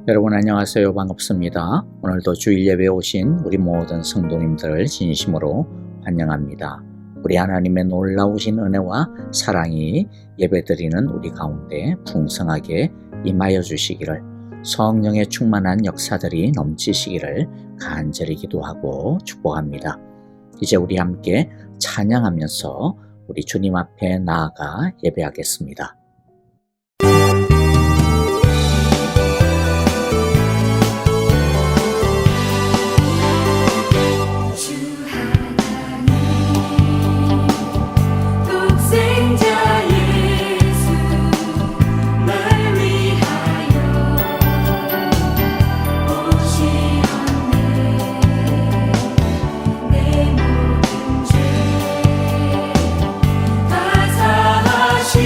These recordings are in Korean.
여러분 안녕하세요. 반갑습니다. 오늘도 주일 예배에 오신 우리 모든 성도님들을 진심으로 환영합니다. 우리 하나님의 놀라우신 은혜와 사랑이 예배드리는 우리 가운데 풍성하게 임하여 주시기를, 성령의 충만한 역사들이 넘치시기를 간절히 기도하고 축복합니다. 이제 우리 함께 찬양하면서 우리 주님 앞에 나아가 예배하겠습니다. 다 사하신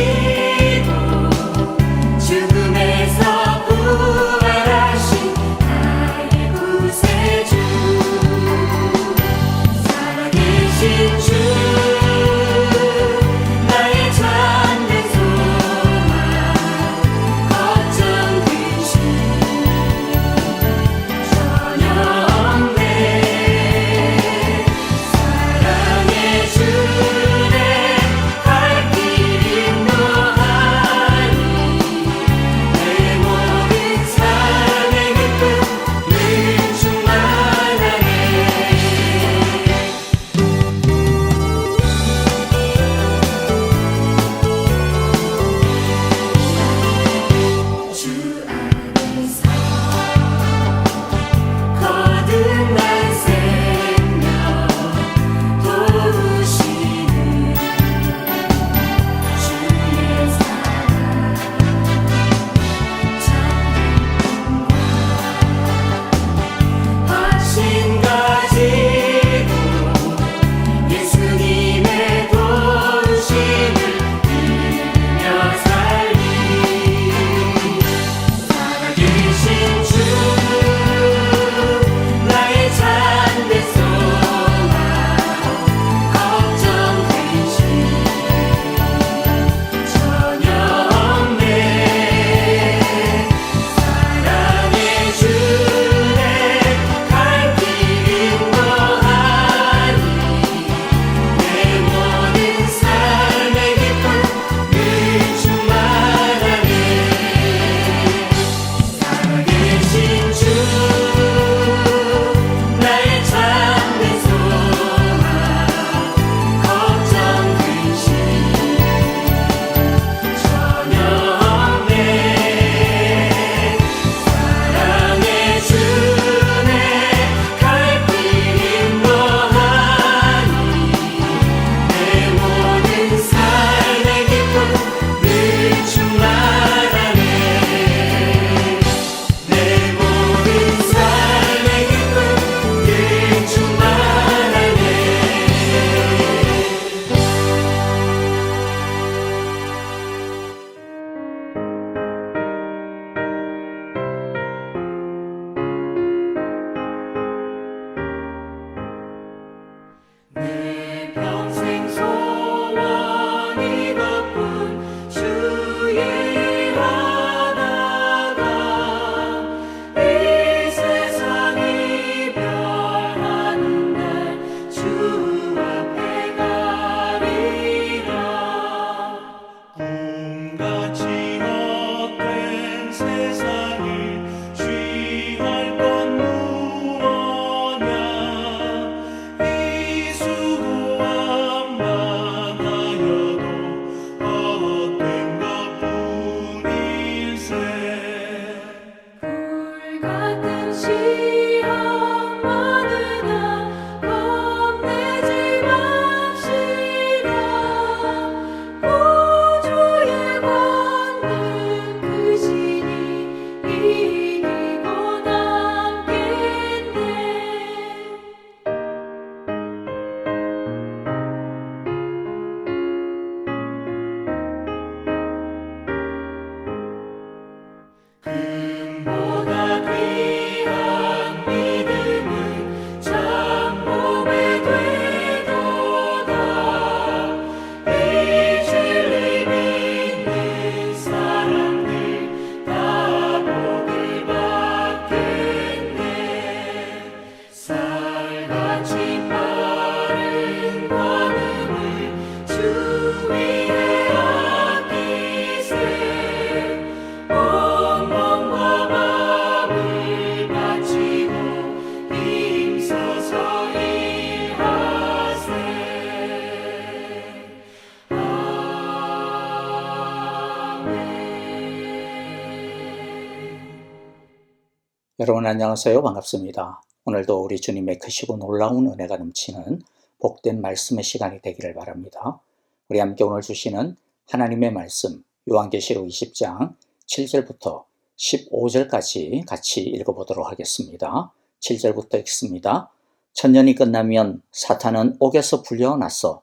여러분 안녕하세요. 반갑습니다. 오늘도 우리 주님의 크시고 놀라운 은혜가 넘치는 복된 말씀의 시간이 되기를 바랍니다. 우리 함께 오늘 주시는 하나님의 말씀 요한계시록 20장 7절부터 15절까지 같이 읽어보도록 하겠습니다. 7절부터 읽습니다. 천년이 끝나면 사탄은 옥에서 풀려나서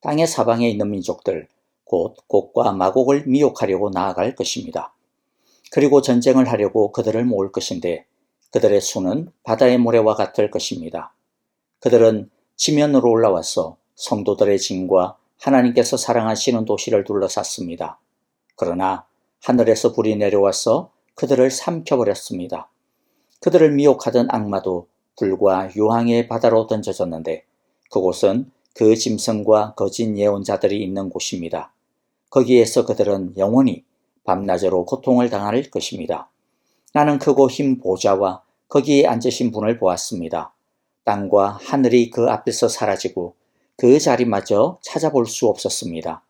땅의 사방에 있는 민족들 곧 곡과 마곡을 미혹하려고 나아갈 것입니다. 그리고 전쟁을 하려고 그들을 모을 것인데 그들의 수는 바다의 모래와 같을 것입니다. 그들은 지면으로 올라와서 성도들의 진과 하나님께서 사랑하시는 도시를 둘러쌌습니다. 그러나 하늘에서 불이 내려와서 그들을 삼켜버렸습니다. 그들을 미혹하던 악마도 불과 유황의 바다로 던져졌는데 그곳은 그 짐승과 거짓 예언자들이 있는 곳입니다. 거기에서 그들은 영원히 밤낮으로 고통을 당할 것입니다. 나는 크고 흰 보좌와 거기에 앉으신 분을 보았습니다. 땅과 하늘이 그 앞에서 사라지고 그 자리마저 찾아볼 수 없었습니다.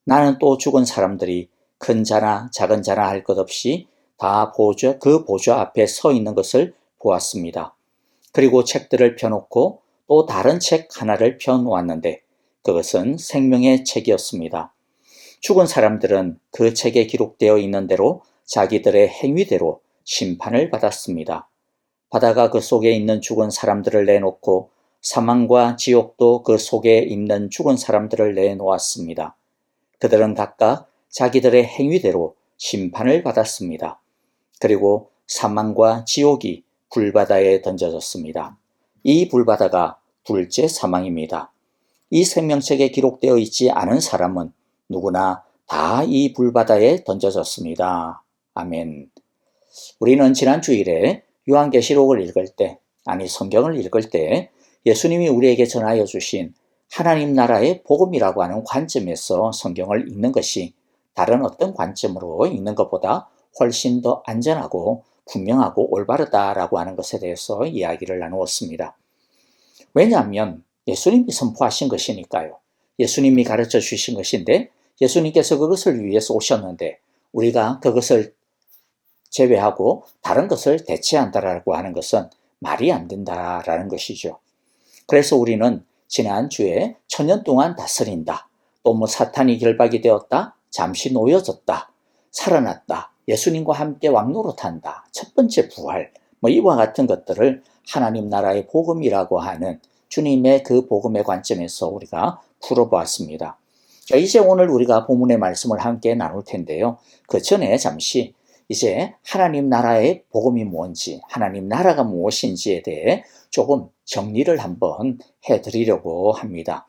나는 또 죽은 사람들이 큰 자나 작은 자나 할 것 없이 다 그 보좌 앞에 서 있는 것을 보았습니다. 그리고 책들을 펴놓고 또 다른 책 하나를 펴놓았는데 그것은 생명의 책이었습니다. 죽은 사람들은 그 책에 기록되어 있는 대로 자기들의 행위대로 심판을 받았습니다. 바다가 그 속에 있는 죽은 사람들을 내놓고 사망과 지옥도 그 속에 있는 죽은 사람들을 내놓았습니다. 그들은 각각 자기들의 행위대로 심판을 받았습니다. 그리고 사망과 지옥이 불바다에 던져졌습니다. 이 불바다가 둘째 사망입니다. 이 생명책에 기록되어 있지 않은 사람은 누구나 다 이 불바다에 던져졌습니다. 아멘. 우리는 지난 주일에 요한계시록을 읽을 때, 성경을 읽을 때 예수님이 우리에게 전하여 주신 하나님 나라의 복음이라고 하는 관점에서 성경을 읽는 것이 다른 어떤 관점으로 읽는 것보다 훨씬 더 안전하고 분명하고 올바르다라고 하는 것에 대해서 이야기를 나누었습니다. 왜냐하면 예수님이 선포하신 것이니까요. 예수님이 가르쳐 주신 것인데 예수님께서 그것을 위해서 오셨는데 우리가 그것을 제외하고 다른 것을 대체한다라고 하는 것은 말이 안 된다라는 것이죠. 그래서 우리는 지난주에 천년 동안 다스린다. 또 사탄이 결박이 되었다. 잠시 놓여졌다. 살아났다. 예수님과 함께 왕노릇한다. 첫 번째 부활. 이와 같은 것들을 하나님 나라의 복음이라고 하는 주님의 그 복음의 관점에서 우리가 풀어보았습니다. 자, 이제 오늘 우리가 본문의 말씀을 함께 나눌 텐데요. 그 전에 잠시 이제 하나님 나라의 복음이 뭔지, 하나님 나라가 무엇인지에 대해 조금 정리를 한번 해드리려고 합니다.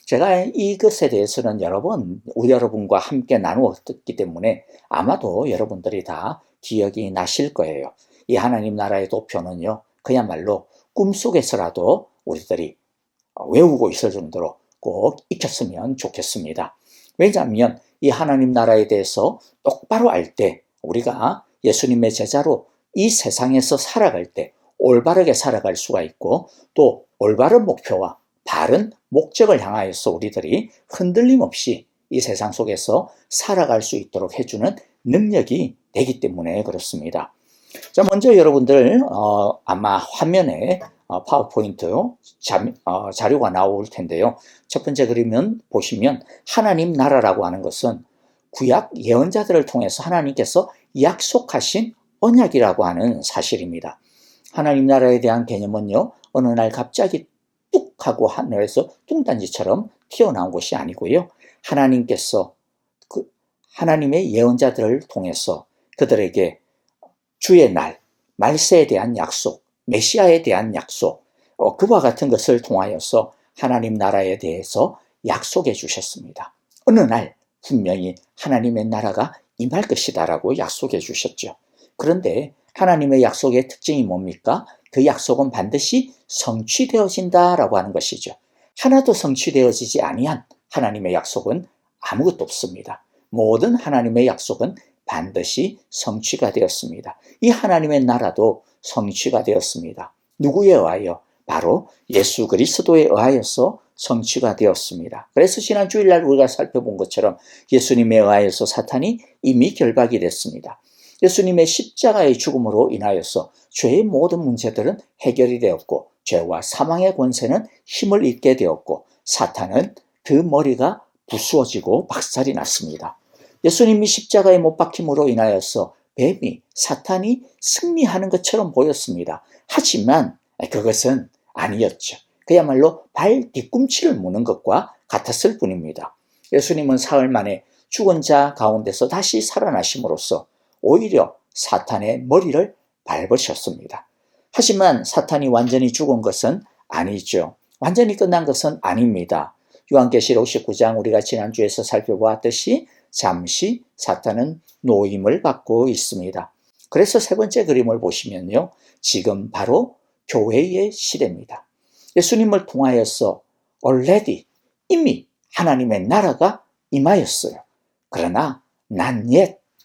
제가 이것에 대해서는 여러 번 여러분과 함께 나누었기 때문에 아마도 여러분들이 다 기억이 나실 거예요. 이 하나님 나라의 도표는요, 그야말로 꿈속에서라도 우리들이 외우고 있을 정도로 꼭 익혔으면 좋겠습니다. 왜냐하면 이 하나님 나라에 대해서 똑바로 알 때 우리가 예수님의 제자로 이 세상에서 살아갈 때 올바르게 살아갈 수가 있고 또 올바른 목표와 바른 목적을 향하여서 우리들이 흔들림 없이 이 세상 속에서 살아갈 수 있도록 해주는 능력이 되기 때문에 그렇습니다. 자, 먼저 여러분들 아마 화면에 파워포인트 자료가 나올 텐데요. 첫 번째 그림은 보시면 하나님 나라라고 하는 것은 구약 예언자들을 통해서 하나님께서 약속하신 언약이라고 하는 사실입니다. 하나님 나라에 대한 개념은요, 어느 날 갑자기 뚝 하고 하늘에서 뚱딴지처럼 튀어나온 것이 아니고요. 하나님께서 하나님의 예언자들을 통해서 그들에게 주의 날, 말세에 대한 약속, 메시아에 대한 약속, 그와 같은 것을 통하여서 하나님 나라에 대해서 약속해 주셨습니다. 어느 날 분명히 하나님의 나라가 임할 것이다라고 약속해 주셨죠. 그런데 하나님의 약속의 특징이 뭡니까? 그 약속은 반드시 성취되어진다라고 하는 것이죠. 하나도 성취되어지지 아니한 하나님의 약속은 아무것도 없습니다. 모든 하나님의 약속은 반드시 성취가 되었습니다. 이 하나님의 나라도 성취가 되었습니다. 누구에 의하여? 바로 예수 그리스도에 의하여서 성취가 되었습니다. 그래서 지난 주일날 우리가 살펴본 것처럼 예수님에 의하여서 사탄이 이미 결박이 됐습니다. 예수님의 십자가의 죽음으로 인하여서 죄의 모든 문제들은 해결이 되었고 죄와 사망의 권세는 힘을 잃게 되었고 사탄은 그 머리가 부수어지고 박살이 났습니다. 예수님이 십자가에 못 박힘으로 인하여서 뱀이 사탄이 승리하는 것처럼 보였습니다. 하지만 그것은 아니었죠. 그야말로 발 뒤꿈치를 무는 것과 같았을 뿐입니다. 예수님은 사흘 만에 죽은 자 가운데서 다시 살아나심으로써 오히려 사탄의 머리를 밟으셨습니다. 하지만 사탄이 완전히 죽은 것은 아니죠. 완전히 끝난 것은 아닙니다. 요한계시록 19장 우리가 지난주에서 살펴보았듯이 잠시 사탄은 노임을 받고 있습니다. 그래서 세 번째 그림을 보시면요. 지금 바로 교회의 시대입니다. 예수님을 통하여서 already 이미 하나님의 나라가 임하였어요. 그러나 not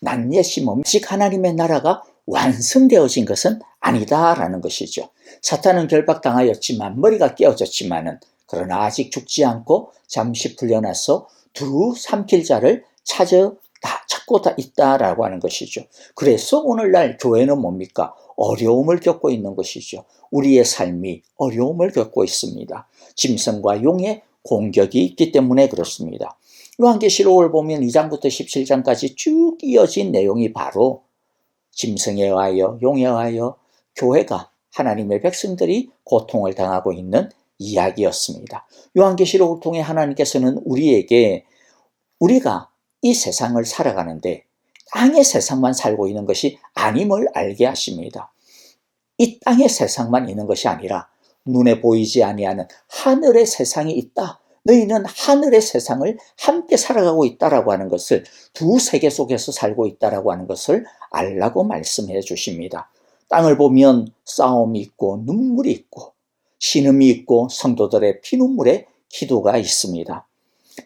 yet이 뭡니까? 아직 하나님의 나라가 완성되어진 것은 아니다라는 것이죠. 사탄은 결박당하였지만 머리가 깨어졌지만은 그러나 아직 죽지 않고 잠시 풀려나서 두루 삼킬 자를 찾고 있다라고 하는 것이죠. 그래서 오늘날 교회는 뭡니까? 어려움을 겪고 있는 것이죠. 우리의 삶이 어려움을 겪고 있습니다. 짐승과 용의 공격이 있기 때문에 그렇습니다. 요한계시록을 보면 2장부터 17장까지 쭉 이어진 내용이 바로 짐승에 의하여 용에 의하여 교회가 하나님의 백성들이 고통을 당하고 있는 이야기였습니다. 요한계시록을 통해 하나님께서는 우리가 이 세상을 살아가는데 땅의 세상만 살고 있는 것이 아님을 알게 하십니다. 이 땅의 세상만 있는 것이 아니라 눈에 보이지 아니하는 하늘의 세상이 있다. 너희는 하늘의 세상을 함께 살아가고 있다라고 하는 것을 두 세계 속에서 살고 있다라고 하는 것을 알라고 말씀해 주십니다. 땅을 보면 싸움이 있고 눈물이 있고 신음이 있고 성도들의 피눈물의 기도가 있습니다.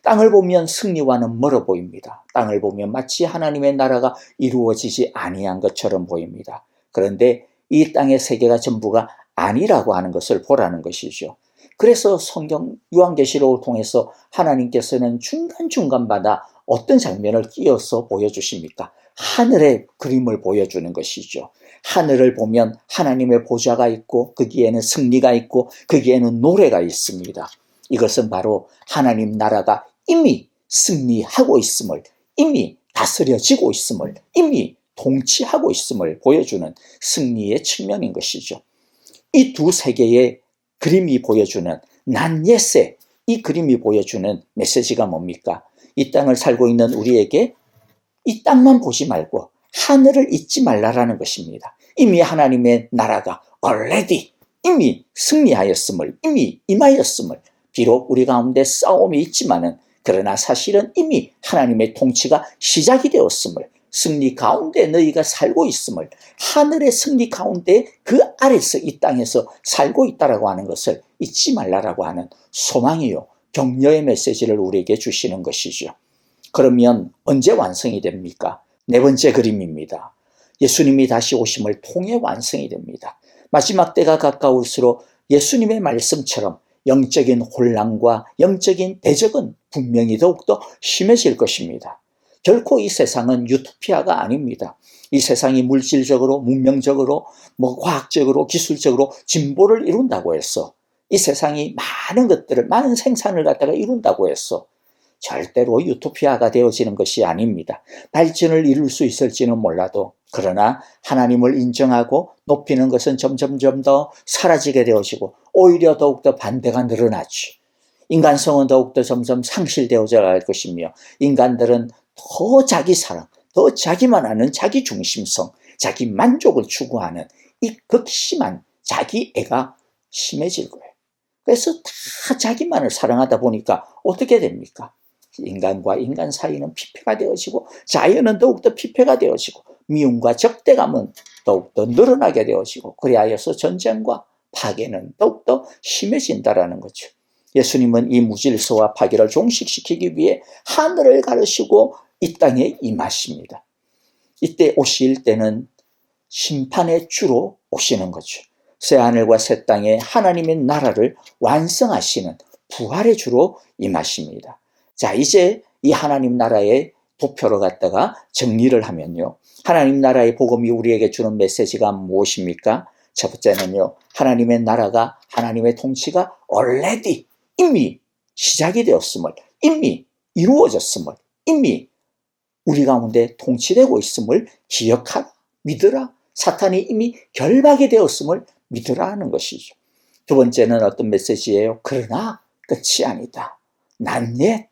땅을 보면 승리와는 멀어 보입니다. 땅을 보면 마치 하나님의 나라가 이루어지지 아니한 것처럼 보입니다. 그런데 이 땅의 세계가 전부가 아니라고 하는 것을 보라는 것이죠. 그래서 성경 요한계시록을 통해서 하나님께서는 중간중간마다 어떤 장면을 끼워서 보여주십니까? 하늘의 그림을 보여주는 것이죠. 하늘을 보면 하나님의 보좌가 있고 거기에는 승리가 있고 거기에는 노래가 있습니다. 이것은 바로 하나님 나라가 이미 승리하고 있음을, 이미 다스려지고 있음을, 이미 통치하고 있음을 보여주는 승리의 측면인 것이죠. 이 두 세계의 그림이 보여주는 난예세, 이 그림이 보여주는 메시지가 뭡니까? 이 땅을 살고 있는 우리에게 이 땅만 보지 말고 하늘을 잊지 말라라는 것입니다. 이미 하나님의 나라가 already 이미 승리하였음을, 이미 임하였음을, 비록 우리 가운데 싸움이 있지만은 그러나 사실은 이미 하나님의 통치가 시작이 되었음을, 승리 가운데 너희가 살고 있음을, 하늘의 승리 가운데 그 아래서 이 땅에서 살고 있다라고 하는 것을 잊지 말라라고 하는 소망이요 격려의 메시지를 우리에게 주시는 것이죠. 그러면 언제 완성이 됩니까? 네 번째 그림입니다. 예수님이 다시 오심을 통해 완성이 됩니다. 마지막 때가 가까울수록 예수님의 말씀처럼 영적인 혼란과 영적인 대적은 분명히 더욱더 심해질 것입니다. 결코 이 세상은 유토피아가 아닙니다. 이 세상이 물질적으로, 문명적으로, 과학적으로, 기술적으로 진보를 이룬다고 해서 이 세상이 많은 생산을 갖다가 이룬다고 해서 절대로 유토피아가 되어지는 것이 아닙니다. 발전을 이룰 수 있을지는 몰라도 그러나 하나님을 인정하고 높이는 것은 점점점 더 사라지게 되어지고 오히려 더욱더 반대가 늘어나죠. 인간성은 더욱더 점점 상실되어져 갈 것이며 인간들은 더 자기 사랑, 더 자기만 아는 자기 중심성, 자기 만족을 추구하는 이 극심한 자기애가 심해질 거예요. 그래서 다 자기만을 사랑하다 보니까 어떻게 됩니까? 인간과 인간 사이는 피폐가 되어지고 자연은 더욱더 피폐가 되어지고 미움과 적대감은 더욱더 늘어나게 되어지고 그리하여서 전쟁과 파괴는 더욱더 심해진다라는 거죠. 예수님은 이 무질서와 파괴를 종식시키기 위해 하늘을 가르시고 이 땅에 임하십니다. 이때 오실 때는 심판의 주로 오시는 거죠. 새하늘과 새 땅에 하나님의 나라를 완성하시는 부활의 주로 임하십니다. 자, 이제 이 하나님 나라의 도표로 갖다가 정리를 하면요. 하나님 나라의 복음이 우리에게 주는 메시지가 무엇입니까? 첫 번째는요. 하나님의 나라가, 하나님의 통치가 already 이미 시작이 되었음을, 이미 이루어졌음을, 이미 우리 가운데 통치되고 있음을 기억하라, 믿으라. 사탄이 이미 결박이 되었음을 믿으라 하는 것이죠. 두 번째는 어떤 메시지예요? 그러나 끝이 아니다. Not yet,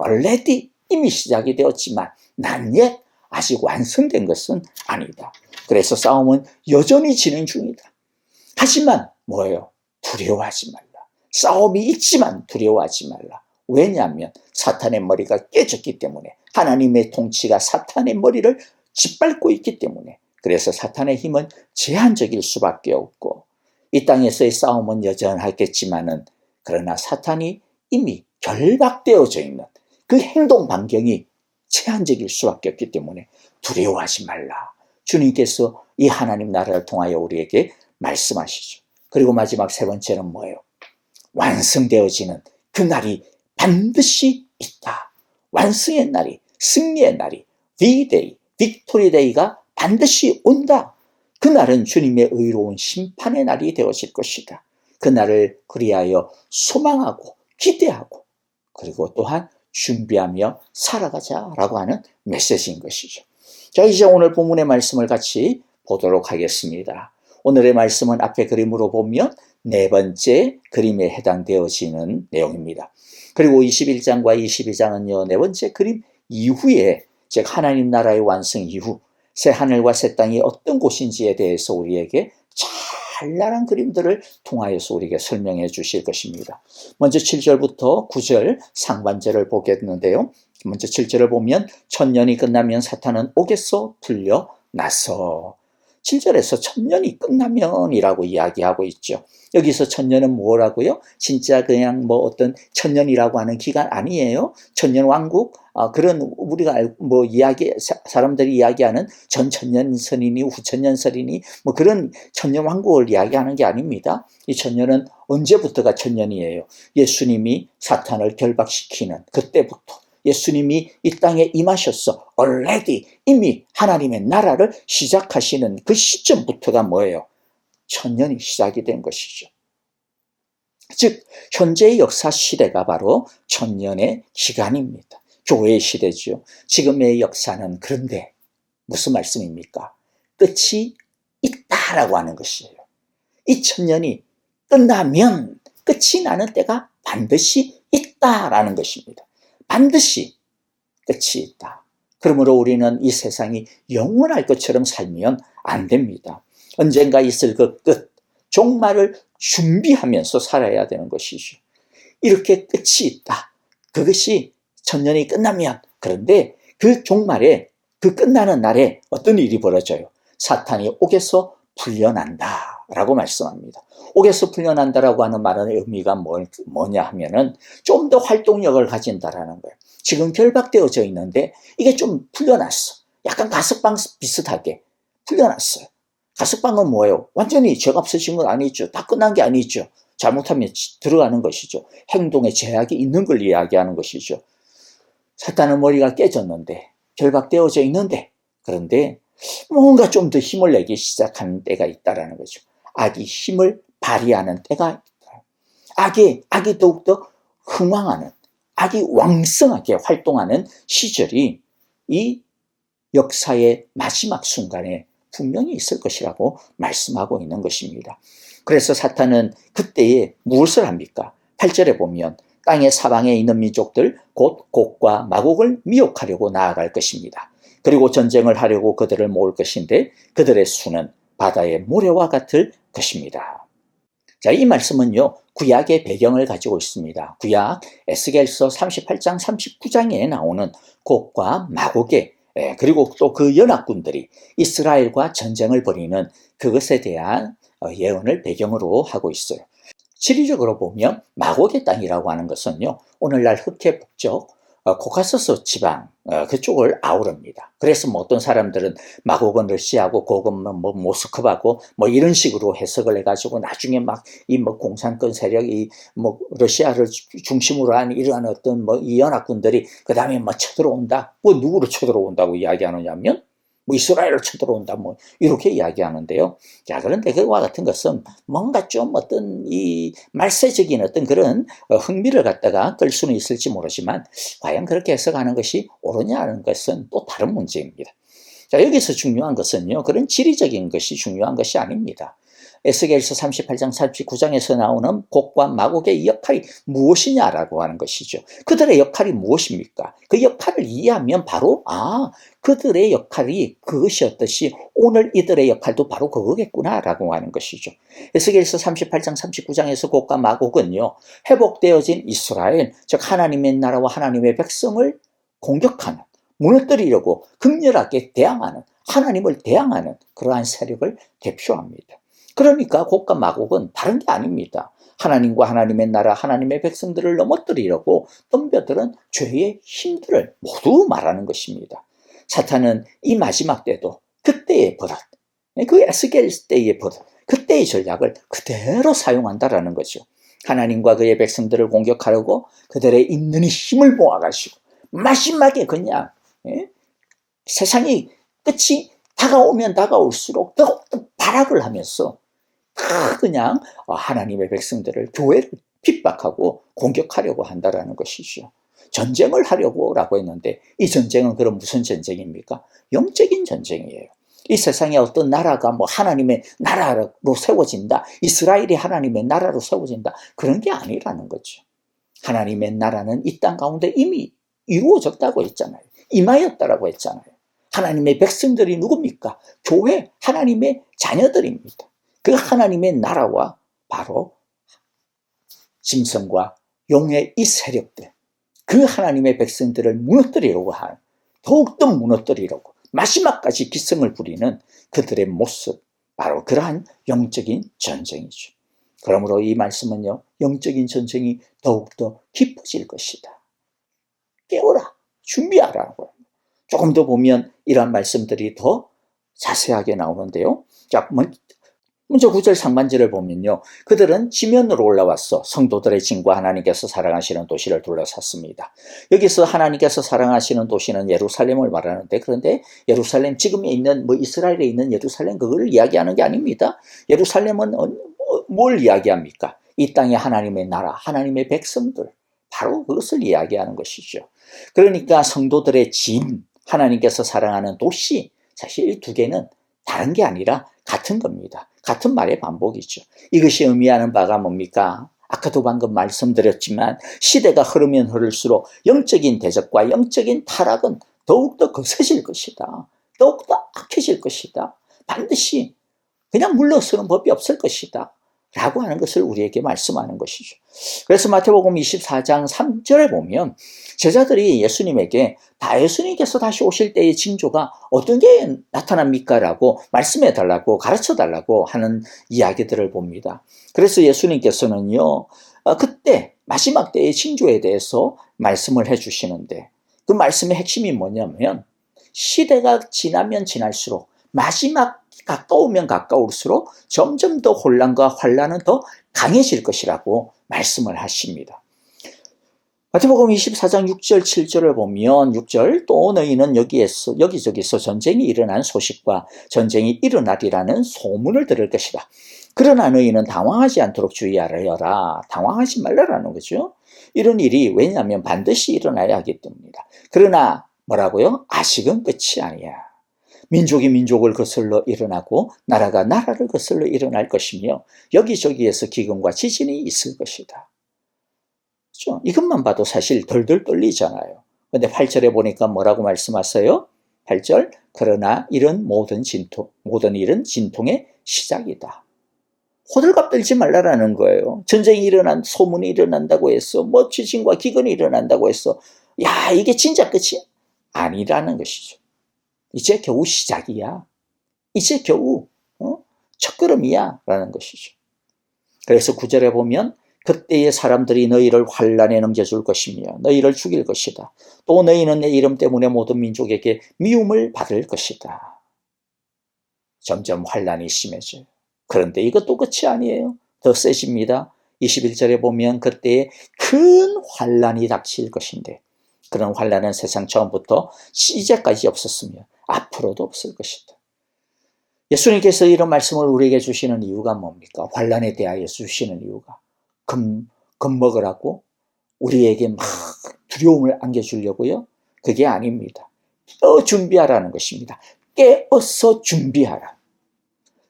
already 이미 시작이 되었지만 not yet, 아직 완성된 것은 아니다. 그래서 싸움은 여전히 진행 중이다. 하지만 뭐예요? 두려워하지 말라. 싸움이 있지만 두려워하지 말라. 왜냐하면 사탄의 머리가 깨졌기 때문에, 하나님의 통치가 사탄의 머리를 짓밟고 있기 때문에. 그래서 사탄의 힘은 제한적일 수밖에 없고, 이 땅에서의 싸움은 여전하겠지만은, 그러나 사탄이 이미 결박되어져 있는 그 행동 반경이 제한적일 수밖에 없기 때문에 두려워하지 말라. 주님께서 이 하나님 나라를 통하여 우리에게 말씀하시죠. 그리고 마지막 세 번째는 뭐예요? 완성되어지는 그 날이 반드시 있다. 완성의 날이, 승리의 날이, V-Day, Victory Day가 반드시 온다. 그 날은 주님의 의로운 심판의 날이 되어질 것이다. 그 날을 그리하여 소망하고 기대하고, 그리고 또한 준비하며 살아가자라고 하는 메시지인 것이죠. 자, 이제 오늘 본문의 말씀을 같이 보도록 하겠습니다. 오늘의 말씀은 앞에 그림으로 보면 네 번째 그림에 해당되어지는 내용입니다. 그리고 21장과 22장은요, 네 번째 그림 이후에, 즉 하나님 나라의 완성 이후 새 하늘과 새 땅이 어떤 곳인지에 대해서 우리에게 찬란한 그림들을 통하여서 우리에게 설명해 주실 것입니다. 먼저 7절부터 9절 상반절을 보겠는데요. 먼저 7절을 보면 천년이 끝나면 사탄은 옥에서 풀려나서, 7절에서 천년이 끝나면이라고 이야기하고 있죠. 여기서 천년은 뭐라고요? 진짜 그냥 뭐 어떤 천년이라고 하는 기간 아니에요. 천년 왕국, 그런 우리가 뭐 사람들이 이야기하는 전천년설이니 후천년설이니 뭐 그런 천년 왕국을 이야기하는 게 아닙니다. 이 천년은 언제부터가 천년이에요? 예수님이 사탄을 결박시키는 그때부터, 예수님이 이 땅에 임하셔서 already 이미 하나님의 나라를 시작하시는 그 시점부터가 뭐예요? 천년이 시작이 된 것이죠. 즉 현재의 역사 시대가 바로 천년의 기간입니다. 교회의 시대죠. 지금의 역사는 그런데 무슨 말씀입니까? 끝이 있다라고 하는 것이에요. 이 천년이 끝나면 끝이 나는 때가 반드시 있다라는 것입니다. 반드시 끝이 있다. 그러므로 우리는 이 세상이 영원할 것처럼 살면 안 됩니다. 언젠가 있을 그 끝, 종말을 준비하면서 살아야 되는 것이죠. 이렇게 끝이 있다. 그것이 천년이 끝나면, 그런데 그 종말에, 그 끝나는 날에 어떤 일이 벌어져요? 사탄이 옥에서 풀려난다 라고 말씀합니다. 옥에서 풀려난다라고 하는 말은 의미가 뭐냐 하면은 좀 더 활동력을 가진다라는 거예요. 지금 결박되어져 있는데 이게 좀 풀려났어. 약간 가석방 비슷하게 풀려났어요. 가석방은 뭐예요? 완전히 죄가 없어진 건 아니죠. 다 끝난 게 아니죠. 잘못하면 들어가는 것이죠. 행동에 제약이 있는 걸 이야기하는 것이죠. 사탄은 머리가 깨졌는데, 결박되어져 있는데, 그런데 뭔가 좀 더 힘을 내기 시작하는 때가 있다라는 거죠. 악이 힘을 발휘하는 때가 있다. 악이 더욱더 흥왕하는, 악이 왕성하게 활동하는 시절이 이 역사의 마지막 순간에 분명히 있을 것이라고 말씀하고 있는 것입니다. 그래서 사탄은 그때에 무엇을 합니까? 8절에 보면 땅의 사방에 있는 민족들 곧 곡과 마곡을 미혹하려고 나아갈 것입니다. 그리고 전쟁을 하려고 그들을 모을 것인데 그들의 수는 바다의 모래와 같을 것입니다. 자, 이 말씀은요, 구약의 배경을 가지고 있습니다. 구약 에스겔서 38장 39장에 나오는 곡과 마곡의, 그리고 또 그 연합군들이 이스라엘과 전쟁을 벌이는 그것에 대한 예언을 배경으로 하고 있어요. 지리적으로 보면 마곡의 땅이라고 하는 것은요, 오늘날 흑해 북쪽 코카소스 지방 그쪽을 아우릅니다. 그래서 뭐 어떤 사람들은 마곡은 러시아고 고금은 뭐 모스크바고 뭐 이런 식으로 해석을 해가지고 나중에 막 이 뭐 공산권 세력이 뭐 러시아를 중심으로 한 이러한 어떤 뭐 이 연합군들이 그 다음에 뭐 쳐들어온다. 뭐 누구를 쳐들어온다고 이야기하느냐면 뭐 이스라엘을 쳐들어온다 뭐 이렇게 이야기하는데요. 자, 그런데 그와 같은 것은 뭔가 좀 어떤 이 말세적인 어떤 그런 흥미를 갖다가 끌 수는 있을지 모르지만 과연 그렇게 해석하는 것이 옳으냐는 것은 또 다른 문제입니다. 자, 여기서 중요한 것은요, 그런 지리적인 것이 중요한 것이 아닙니다. 에스겔서 38장 39장에서 나오는 곡과 마곡의 역할이 무엇이냐라고 하는 것이죠. 그들의 역할이 무엇입니까? 그 역할을 이해하면 바로 그들의 역할이 그것이었듯이 오늘 이들의 역할도 바로 그거겠구나라고 하는 것이죠. 에스겔서 38장 39장에서 곡과 마곡은요, 회복되어진 이스라엘, 즉 하나님의 나라와 하나님의 백성을 공격하는, 무너뜨리려고 극렬하게 대항하는, 하나님을 대항하는 그러한 세력을 대표합니다. 그러니까 곡과 마곡은 다른 게 아닙니다. 하나님과 하나님의 나라, 하나님의 백성들을 넘어뜨리려고 덤벼드는 죄의 힘들을 모두 말하는 것입니다. 사탄은 이 마지막 때도 그때의 버릇, 그 에스겔 때의 버릇, 그때의 전략을 그대로 사용한다라는 거죠. 하나님과 그의 백성들을 공격하려고 그들의 있는 힘을 모아가지고 마지막에 그냥 세상이 끝이 다가오면 다가올수록 더욱더 발악을 하면서 그냥 하나님의 백성들을, 교회를 핍박하고 공격하려고 한다라는 것이죠. 전쟁을 하려고라고 했는데 이 전쟁은 그럼 무슨 전쟁입니까? 영적인 전쟁이에요. 이 세상에 어떤 나라가 뭐 하나님의 나라로 세워진다, 이스라엘이 하나님의 나라로 세워진다, 그런 게 아니라는 거죠. 하나님의 나라는 이 땅 가운데 이미 이루어졌다고 했잖아요. 임하였다라고 했잖아요. 하나님의 백성들이 누굽니까? 교회, 하나님의 자녀들입니다. 그 하나님의 나라와 바로 짐승과 용의 이 세력들, 그 하나님의 백성들을 무너뜨리려고 한, 더욱더 무너뜨리려고 마지막까지 기승을 부리는 그들의 모습, 바로 그러한 영적인 전쟁이죠. 그러므로 이 말씀은요, 영적인 전쟁이 더욱더 깊어질 것이다. 깨어라, 준비하라고. 조금 더 보면 이러한 말씀들이 더 자세하게 나오는데요. 자, 먼저 9절 상반절을 보면요, 그들은 지면으로 올라왔어 성도들의 진과 하나님께서 사랑하시는 도시를 둘러쌌습니다. 여기서 하나님께서 사랑하시는 도시는 예루살렘을 말하는데, 그런데 예루살렘, 지금 있는 뭐 이스라엘에 있는 예루살렘, 그걸 이야기하는 게 아닙니다. 예루살렘은 뭘 이야기합니까? 이 땅의 하나님의 나라, 하나님의 백성들, 바로 그것을 이야기하는 것이죠. 그러니까 성도들의 진, 하나님께서 사랑하는 도시, 사실 이 두 개는 다른 게 아니라 같은 겁니다. 같은 말의 반복이죠. 이것이 의미하는 바가 뭡니까? 아까도 방금 말씀드렸지만 시대가 흐르면 흐를수록 영적인 대적과 영적인 타락은 더욱더 거세질 것이다. 더욱더 악해질 것이다. 반드시 그냥 물러서는 법이 없을 것이다. 라고 하는 것을 우리에게 말씀하는 것이죠. 그래서 마태복음 24장 3절에 보면 제자들이 예수님에게 예수님께서 다시 오실 때의 징조가 어떤 게 나타납니까? 라고 말씀해 달라고, 가르쳐 달라고 하는 이야기들을 봅니다. 그래서 예수님께서는요, 그때 마지막 때의 징조에 대해서 말씀을 해 주시는데, 그 말씀의 핵심이 뭐냐면 시대가 지나면 지날수록, 마지막 가까우면 가까울수록 점점 더 혼란과 환란은 더 강해질 것이라고 말씀을 하십니다. 마태복음 24장 6절 7절을 보면 6절, 또 너희는 여기저기서 전쟁이 일어난 소식과 전쟁이 일어나리라는 소문을 들을 것이다. 그러나 너희는 당황하지 않도록 주의하여라. 당황하지 말라라는 거죠. 이런 일이 왜냐하면 반드시 일어나야 하기 때문이다. 그러나 뭐라고요? 아직은 끝이 아니야. 민족이 민족을 거슬러 일어나고 나라가 나라를 거슬러 일어날 것이며 여기저기에서 기근과 지진이 있을 것이다. 그렇죠? 이것만 봐도 사실 덜덜 떨리잖아요. 근데 8절에 보니까 뭐라고 말씀하세요? 8절, 그러나 이런 모든 일은 진통의 시작이다. 호들갑 떨지 말라라는 거예요. 전쟁이 소문이 일어난다고 해서, 뭐 지진과 기근이 일어난다고 해서, 야, 이게 진짜 끝이 아니라는 것이죠. 이제 겨우 시작이야. 이제 겨우 첫걸음이야 라는 것이죠. 그래서 9절에 보면 그때의 사람들이 너희를 환난에 넘겨줄 것이며 너희를 죽일 것이다. 또 너희는 내 이름 때문에 모든 민족에게 미움을 받을 것이다. 점점 환난이 심해져요. 그런데 이것도 끝이 아니에요. 더 세집니다. 21절에 보면 그때에 큰 환난이 닥칠 것인데 그런 환난은 세상 처음부터 이제까지 없었으며 앞으로도 없을 것이다. 예수님께서 이런 말씀을 우리에게 주시는 이유가 뭡니까? 환난에 대하여 주시는 이유가 겁먹으라고 우리에게 막 두려움을 안겨주려고요? 그게 아닙니다. 깨어 준비하라는 것입니다. 깨어서 준비하라.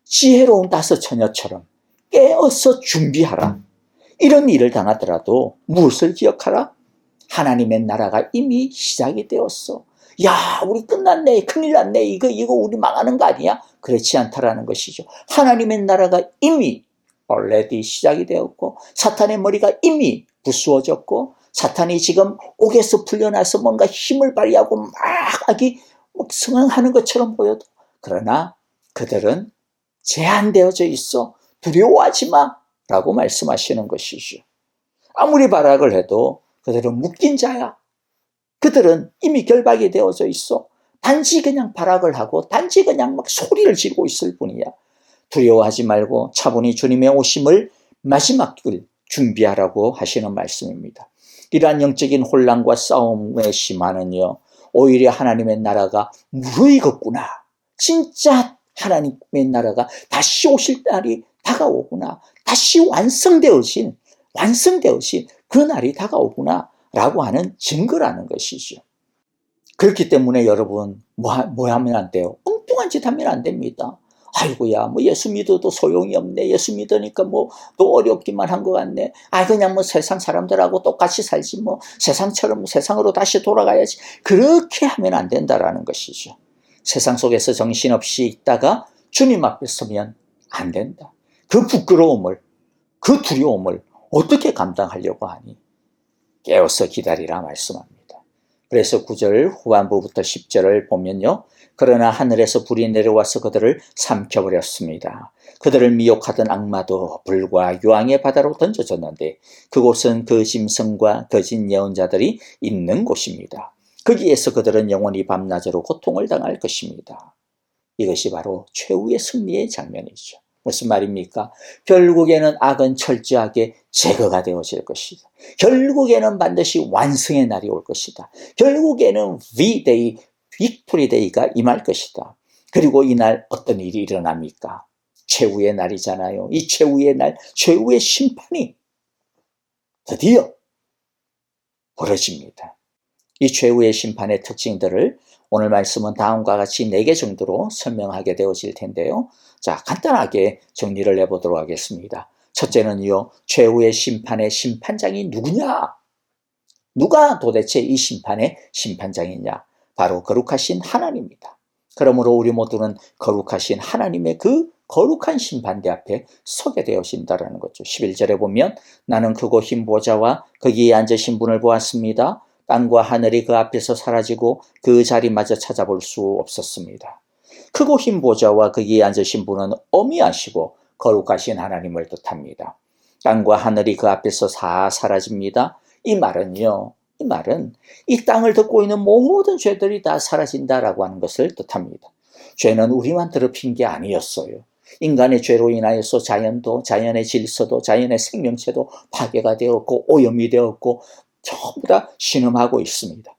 지혜로운 다섯 처녀처럼 깨어서 준비하라. 이런 일을 당하더라도 무엇을 기억하라? 하나님의 나라가 이미 시작이 되었어. 야, 우리 끝났네. 큰일 났네. 이거 우리 망하는 거 아니야? 그렇지 않다라는 것이죠. 하나님의 나라가 이미 already 시작이 되었고 사탄의 머리가 이미 부수어졌고 사탄이 지금 옥에서 풀려나서 뭔가 힘을 발휘하고 막 아기 성행하는 것처럼 보여도 그러나 그들은 제한되어져 있어. 두려워하지 마 라고 말씀하시는 것이죠. 아무리 발악을 해도 그들은 묶인 자야. 그들은 이미 결박이 되어져 있어. 단지 그냥 발악을 하고 단지 그냥 막 소리를 지르고 있을 뿐이야. 두려워하지 말고 차분히 주님의 오심을 마지막을 준비하라고 하시는 말씀입니다. 이러한 영적인 혼란과 싸움의 심화는요, 오히려 하나님의 나라가 무르익었구나. 진짜 하나님의 나라가 다시 오실 날이 다가오구나. 다시 완성되어진 그 날이 다가오구나 라고 하는 증거라는 것이죠. 그렇기 때문에 여러분 뭐 하면 안 돼요? 엉뚱한 짓 하면 안 됩니다. 아이고야 뭐 예수 믿어도 소용이 없네. 예수 믿으니까 뭐 또 어렵기만 한 것 같네. 그냥 뭐 세상 사람들하고 똑같이 살지 뭐 세상처럼 세상으로 다시 돌아가야지. 그렇게 하면 안 된다라는 것이죠. 세상 속에서 정신없이 있다가 주님 앞에 서면 안 된다. 그 부끄러움을, 그 두려움을 어떻게 감당하려고 하니? 깨어서 기다리라 말씀합니다. 그래서 9절 후반부부터 10절을 보면요. 그러나 하늘에서 불이 내려와서 그들을 삼켜버렸습니다. 그들을 미혹하던 악마도 불과 유황의 바다로 던져졌는데 그곳은 그 짐승과 거짓 예언자들이 있는 곳입니다. 거기에서 그들은 영원히 밤낮으로 고통을 당할 것입니다. 이것이 바로 최후의 승리의 장면이죠. 무슨 말입니까? 결국에는 악은 철저하게 제거가 되어질 것이다. 결국에는 반드시 완성의 날이 올 것이다. 결국에는 V-Day, 빅토리 데이가 임할 것이다. 그리고 이날 어떤 일이 일어납니까? 최후의 날이잖아요. 이 최후의 날, 최후의 심판이 드디어 벌어집니다. 이 최후의 심판의 특징들을 오늘 말씀은 다음과 같이 4개 정도로 설명하게 되어질 텐데요. 자, 간단하게 정리를 해보도록 하겠습니다. 첫째는요, 최후의 심판의 심판장이 누구냐? 누가 도대체 이 심판의 심판장이냐? 바로 거룩하신 하나님입니다. 그러므로 우리 모두는 거룩하신 하나님의 그 거룩한 심판대 앞에 서게 되어진다는 거죠. 11절에 보면 나는 크고 흰 보좌와 거기에 앉으신 분을 보았습니다. 땅과 하늘이 그 앞에서 사라지고 그 자리마저 찾아볼 수 없었습니다. 크고 흰 보좌와 거기에 앉으신 분은 어미하시고 거룩하신 하나님을 뜻합니다. 땅과 하늘이 그 앞에서 다 사라집니다. 이 말은 이 땅을 덮고 있는 모든 죄들이 다 사라진다라고 하는 것을 뜻합니다. 죄는 우리만 더럽힌 게 아니었어요. 인간의 죄로 인하여서 자연도, 자연의 질서도, 자연의 생명체도 파괴가 되었고 오염이 되었고 전부 다 신음하고 있습니다.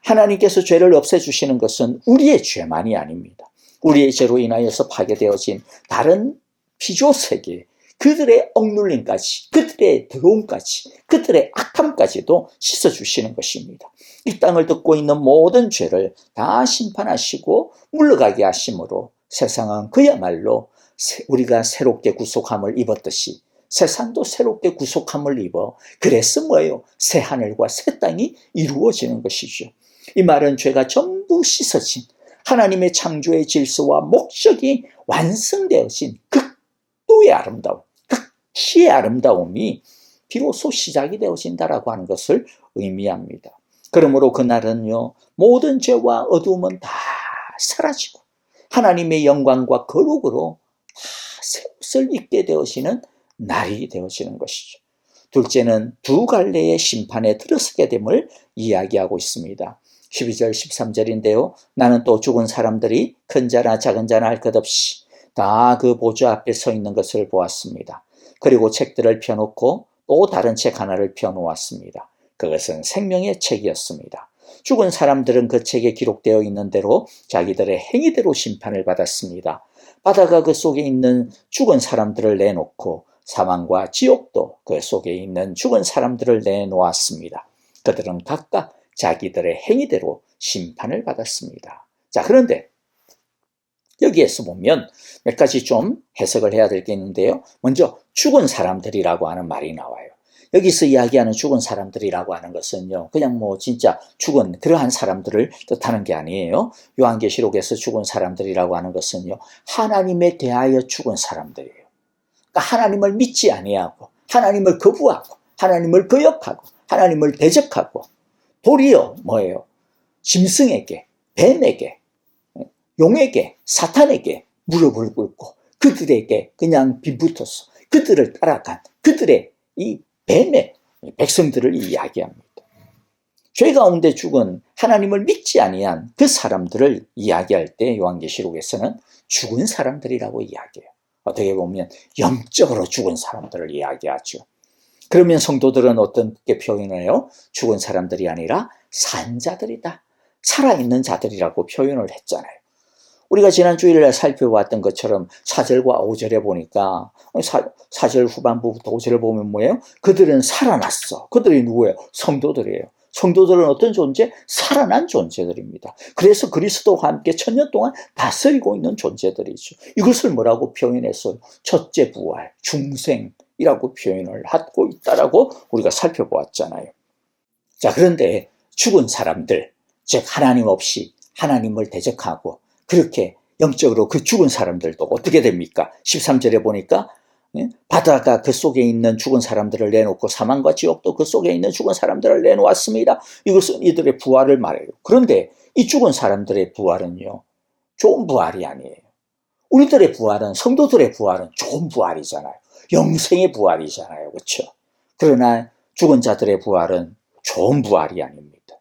하나님께서 죄를 없애주시는 것은 우리의 죄만이 아닙니다. 우리의 죄로 인하여서 파괴되어진 다른 피조세계, 그들의 억눌림까지, 그들의 더러움까지, 그들의 악함까지도 씻어주시는 것입니다. 이 땅을 덮고 있는 모든 죄를 다 심판하시고 물러가게 하심으로 세상은 그야말로 우리가 새롭게 구속함을 입었듯이 세상도 새롭게 구속함을 입어 그래서 뭐예요? 새 하늘과 새 땅이 이루어지는 것이죠. 이 말은 죄가 전부 씻어진 하나님의 창조의 질서와 목적이 완성되어진 극도의 아름다움, 극치의 아름다움이 비로소 시작이 되어진다라고 하는 것을 의미합니다. 그러므로 그날은요, 모든 죄와 어두움은 다 사라지고 하나님의 영광과 거룩으로 다 새 옷을 입게 되어지는 날이 되어지는 것이죠. 둘째는 두 갈래의 심판에 들어서게 됨을 이야기하고 있습니다. 12절 13절인데요. 나는 또 죽은 사람들이 큰 자나 작은 자나 할 것 없이 다 그 보좌 앞에 서 있는 것을 보았습니다. 그리고 책들을 펴놓고 또 다른 책 하나를 펴놓았습니다. 그것은 생명의 책이었습니다. 죽은 사람들은 그 책에 기록되어 있는 대로 자기들의 행위대로 심판을 받았습니다. 바다가 그 속에 있는 죽은 사람들을 내놓고 사망과 지옥도 그 속에 있는 죽은 사람들을 내놓았습니다. 그들은 각각 자기들의 행위대로 심판을 받았습니다. 자, 그런데 여기에서 보면 몇 가지 좀 해석을 해야 될 게 있는데요. 먼저 죽은 사람들이라고 하는 말이 나와요. 여기서 이야기하는 죽은 사람들이라고 하는 것은요, 그냥 뭐 진짜 죽은 그러한 사람들을 뜻하는 게 아니에요. 요한계시록에서 죽은 사람들이라고 하는 것은요, 하나님에 대하여 죽은 사람들이에요. 그러니까 하나님을 믿지 아니하고, 하나님을 거부하고, 하나님을 거역하고, 하나님을 대적하고, 도리어 뭐예요? 짐승에게, 뱀에게, 용에게, 사탄에게 무릎을 꿇고 그들에게 그냥 빌붙어서 그들을 따라간 그들의 이 뱀의 백성들을 이야기합니다. 죄 가운데 죽은 하나님을 믿지 아니한 그 사람들을 이야기할 때 요한계시록에서는 죽은 사람들이라고 이야기해요. 어떻게 보면 영적으로 죽은 사람들을 이야기하죠. 그러면 성도들은 어떻게 표현해요? 죽은 사람들이 아니라 산 자들이다. 살아있는 자들이라고 표현을 했잖아요. 우리가 지난 주일에 살펴봤던 것처럼 4절과 5절에 보니까 4절 후반부부터 5절을 보면 뭐예요? 그들은 살아났어. 그들이 누구예요? 성도들이에요. 성도들은 어떤 존재? 살아난 존재들입니다. 그래서 그리스도와 함께 천년 동안 다스리고 있는 존재들이죠. 이것을 뭐라고 표현했어요? 첫째 부활, 중생이라고 표현을 하고 있다라고 우리가 살펴보았잖아요. 자, 그런데 죽은 사람들, 즉 하나님 없이 하나님을 대적하고 그렇게 영적으로 그 죽은 사람들도 어떻게 됩니까? 13절에 보니까 바다가 그 속에 있는 죽은 사람들을 내놓고 사망과 지옥도 그 속에 있는 죽은 사람들을 내놓았습니다. 이것은 이들의 부활을 말해요. 그런데 이 죽은 사람들의 부활은요, 좋은 부활이 아니에요. 우리들의 부활은, 성도들의 부활은 좋은 부활이잖아요. 영생의 부활이잖아요. 그렇죠? 그러나 죽은 자들의 부활은 좋은 부활이 아닙니다.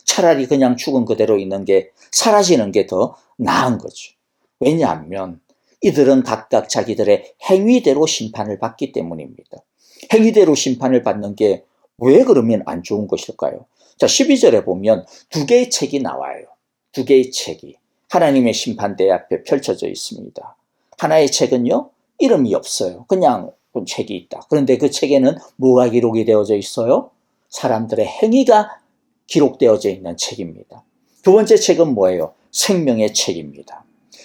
차라리 그냥 죽은 그대로 있는 게, 사라지는 게 더 나은 거죠. 왜냐하면 이들은 각각 자기들의 행위대로 심판을 받기 때문입니다. 행위대로 심판을 받는 게 왜 그러면 안 좋은 것일까요? 자, 12절에 보면 두 개의 책이 나와요. 두 개의 책이 하나님의 심판대 앞에 펼쳐져 있습니다. 하나의 책은요, 이름이 없어요. 그냥 책이 있다. 그런데 그 책에는 뭐가 기록이 되어져 있어요? 사람들의 행위가 기록되어져 있는 책입니다. 두 번째 책은 뭐예요? 생명의 책입니다.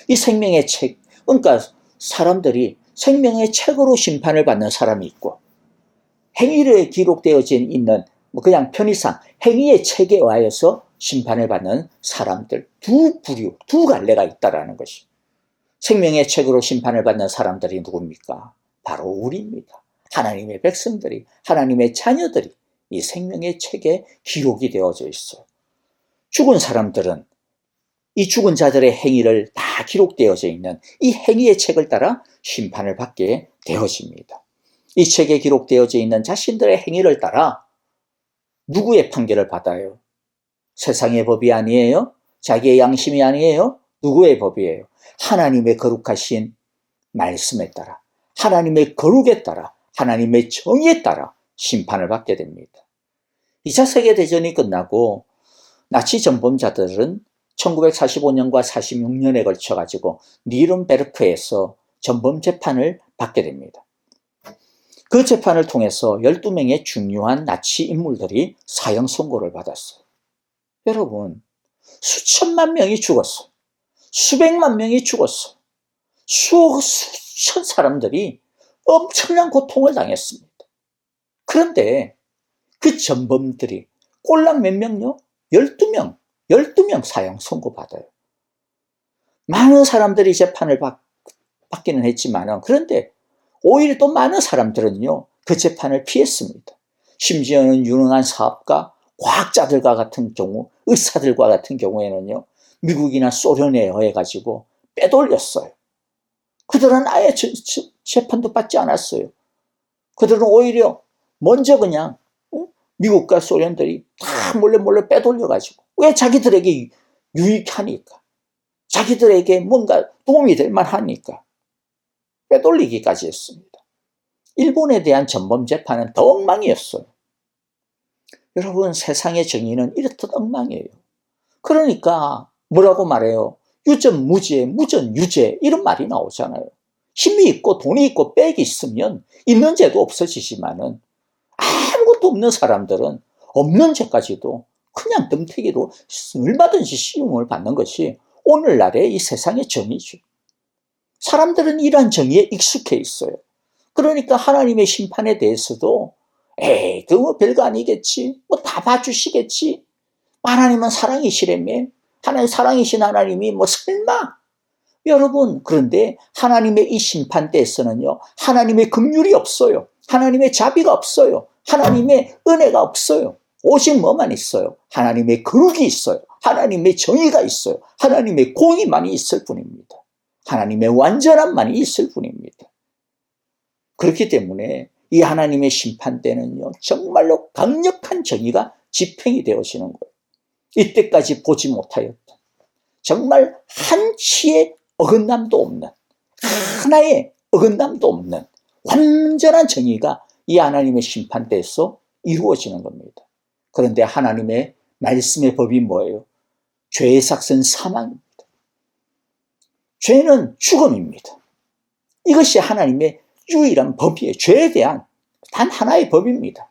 이 생명의 책, 그러니까 사람들이 생명의 책으로 심판을 받는 사람이 있고, 행위에 기록되어져 있는 그냥 편의상 행위의 책에 의하여서 심판을 받는 사람들, 두 부류, 두 갈래가 있다라는 것이. 생명의 책으로 심판을 받는 사람들이 누굽니까? 바로 우리입니다. 하나님의 백성들이, 하나님의 자녀들이 이 생명의 책에 기록이 되어져 있어요. 죽은 사람들은 이 죽은 자들의 행위를 다 기록되어져 있는 이 행위의 책을 따라 심판을 받게 되어집니다. 이 책에 기록되어져 있는 자신들의 행위를 따라 누구의 판결을 받아요? 세상의 법이 아니에요? 자기의 양심이 아니에요? 누구의 법이에요? 하나님의 거룩하신 말씀에 따라, 하나님의 거룩에 따라, 하나님의 정의에 따라 심판을 받게 됩니다. 2차 세계대전이 끝나고 나치 전범자들은 1945년과 46년에 걸쳐가지고 니른베르크에서 전범 재판을 받게 됩니다. 그 재판을 통해서 12명의 중요한 나치 인물들이 사형 선고를 받았어요. 여러분, 수천만 명이 죽었어요. 수백만 명이 죽었어요. 수천 사람들이 엄청난 고통을 당했습니다. 그런데 그 전범들이 꼴랑 몇 명요? 12명 사형 선고받아요. 많은 사람들이 재판을 받기는 했지만, 그런데 오히려 또 많은 사람들은요, 그 재판을 피했습니다. 심지어는 유능한 사업가, 과학자들과 같은 경우, 의사들과 같은 경우에는요, 미국이나 소련에 의해가지고 빼돌렸어요. 그들은 아예 재판도 받지 않았어요. 그들은 오히려 먼저 그냥 미국과 소련들이 다 몰래 몰래 빼돌려가지고, 왜? 자기들에게 유익하니까, 자기들에게 뭔가 도움이 될 만하니까 빼돌리기까지 했습니다. 일본에 대한 전범 재판은 더 엉망이었어요. 여러분, 세상의 정의는 이렇듯 엉망이에요. 그러니까 뭐라고 말해요? 유전무죄, 무전유죄, 이런 말이 나오잖아요. 힘이 있고 돈이 있고 빽이 있으면 있는 죄도 없어지지만은, 아무것도 없는 사람들은 없는 죄까지도 그냥 덤태기로 얼마든지 시용을 받는 것이 오늘날의 이 세상의 정의죠. 사람들은 이러한 정의에 익숙해 있어요. 그러니까 하나님의 심판에 대해서도 에이, 그거 뭐 별거 아니겠지, 뭐 다 봐주시겠지, 하나님은 사랑이시라며, 하나님 사랑이신 하나님이 뭐 설마. 여러분, 그런데 하나님의 이 심판대에서는요, 하나님의 긍휼이 없어요. 하나님의 자비가 없어요. 하나님의 은혜가 없어요. 오직 뭐만 있어요? 하나님의 거룩이 있어요. 하나님의 정의가 있어요. 하나님의 공의만이 있을 뿐입니다. 하나님의 완전함만이 있을 뿐입니다. 그렇기 때문에 이 하나님의 심판 때는요, 정말로 강력한 정의가 집행이 되어지는 거예요. 이때까지 보지 못하였던, 정말 한치의 어긋남도 없는, 하나의 어긋남도 없는 완전한 정의가 이 하나님의 심판 때에서 이루어지는 겁니다. 그런데 하나님의 말씀의 법이 뭐예요? 죄의 삭은 사망입니다. 죄는 죽음입니다. 이것이 하나님의 유일한 법이에요. 죄에 대한 단 하나의 법입니다.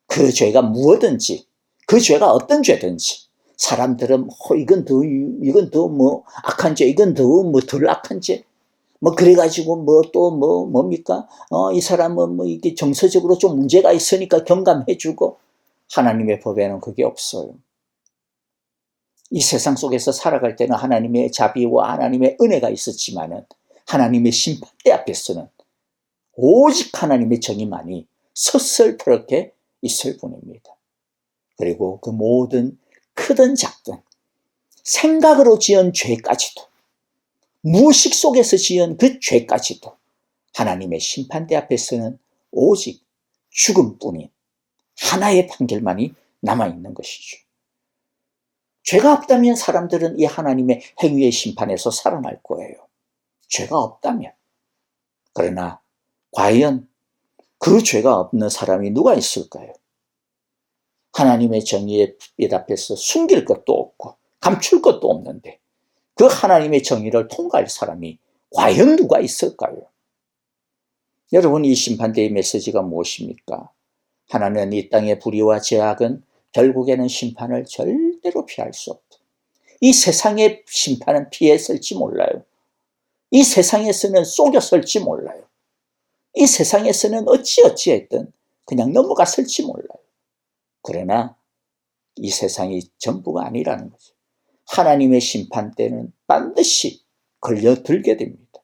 그 죄가 무엇든지, 그 죄가 어떤 죄든지, 사람들은 이건 더 뭐 악한 죄, 이건 더 뭐 덜 악한 죄, 뭐 그래가지고 뭐 또 뭡니까? 이 사람은 뭐 이게 정서적으로 좀 문제가 있으니까 경감해주고, 하나님의 법에는 그게 없어요. 이 세상 속에서 살아갈 때는 하나님의 자비와 하나님의 은혜가 있었지만은, 하나님의 심판대 앞에서는 오직 하나님의 정의만이 서슬프렇게 있을 뿐입니다. 그리고 그 모든 크든 작든 생각으로 지은 죄까지도, 무의식 속에서 지은 그 죄까지도 하나님의 심판대 앞에서는 오직 죽음뿐인 하나의 판결만이 남아있는 것이죠. 죄가 없다면 사람들은 이 하나님의 행위의 심판에서 살아날 거예요. 죄가 없다면. 그러나 과연 그 죄가 없는 사람이 누가 있을까요? 하나님의 정의의 빛 앞에서 숨길 것도 없고 감출 것도 없는데, 그 하나님의 정의를 통과할 사람이 과연 누가 있을까요? 여러분, 이 심판대의 메시지가 무엇입니까? 하나님은 이 땅의 불의와 죄악은 결국에는 심판을 절대로 피할 수 없다. 이 세상의 심판은 피했을지 몰라요. 이 세상에서는 속였을지 몰라요. 이 세상에서는 어찌했든 그냥 넘어갔을지 몰라요. 그러나 이 세상이 전부가 아니라는 거죠. 하나님의 심판 때는 반드시 걸려들게 됩니다.